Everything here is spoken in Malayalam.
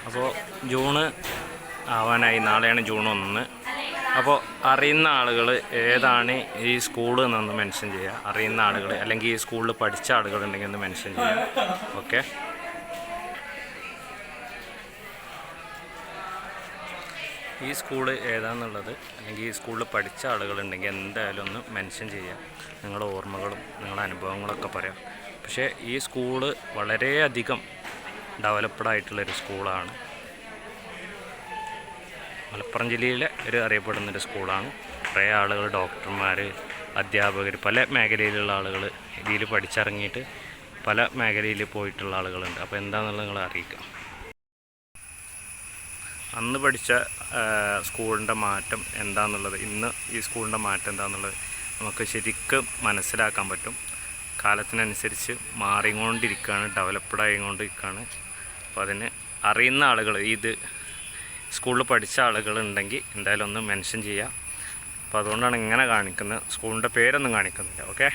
അപ്പോൾ ജൂൺ ആവാനായി, നാളെയാണ് ജൂൺ 1. അപ്പോൾ അറിയുന്ന ആളുകൾ ഏതാണ് ഈ സ്കൂൾ എന്നൊന്ന് മെൻഷൻ ചെയ്യുക. അറിയുന്ന ആളുകൾ അല്ലെങ്കിൽ ഈ സ്കൂളിൽ പഠിച്ച ആളുകളുണ്ടെങ്കിൽ ഒന്ന് മെൻഷൻ ചെയ്യുക. ഓക്കെ, ഈ സ്കൂൾ ഏതാണെന്നുള്ളത് അല്ലെങ്കിൽ ഈ സ്കൂളിൽ പഠിച്ച ആളുകളുണ്ടെങ്കിൽ എന്തായാലും ഒന്ന് മെൻഷൻ ചെയ്യുക. നിങ്ങളുടെ ഓർമ്മകളും നിങ്ങളുടെ അനുഭവങ്ങളൊക്കെ പറയാം. പക്ഷേ ഈ സ്കൂള് വളരെയധികം ഡെവലപ്ഡ് ആയിട്ടുള്ളൊരു സ്കൂളാണ്. മലപ്പുറം ജില്ലയിലെ ഒരു അറിയപ്പെടുന്നൊരു സ്കൂളാണ്. കുറേ ആളുകൾ, ഡോക്ടർമാർ, അധ്യാപകർ, പല മേഖലയിലുള്ള ആളുകൾ ഇതിൽ പഠിച്ചിറങ്ങിയിട്ട് പല മേഖലയിൽ പോയിട്ടുള്ള ആളുകളുണ്ട്. അപ്പോൾ എന്താണെന്നുള്ളത് നിങ്ങളെ അറിയിക്കാം. അന്ന് പഠിച്ച സ്കൂളിൻ്റെ മാറ്റം എന്താണെന്നുള്ളത്, ഇന്ന് ഈ സ്കൂളിൻ്റെ മാറ്റം എന്താണെന്നുള്ളത് നമുക്ക് ശരിക്കും മനസ്സിലാക്കാൻ പറ്റും. കാലത്തിനനുസരിച്ച് മാറിക്കൊണ്ടിരിക്കുകയാണ്, ഡെവലപ്ഡ് ആയിക്കൊണ്ടിരിക്കുകയാണ്. അപ്പോൾ അതിന് അറിയുന്ന ആളുകൾ, ഇത് സ്കൂളിൽ പഠിച്ച ആളുകളുണ്ടെങ്കിൽ എന്തായാലും ഒന്ന് മെൻഷൻ ചെയ്യുക. അപ്പോൾ അതുകൊണ്ടാണ് ഇങ്ങനെ കാണിക്കുന്നത്. സ്കൂളിൻ്റെ പേരൊന്നും കാണിക്കുന്നില്ല. ഓക്കെ.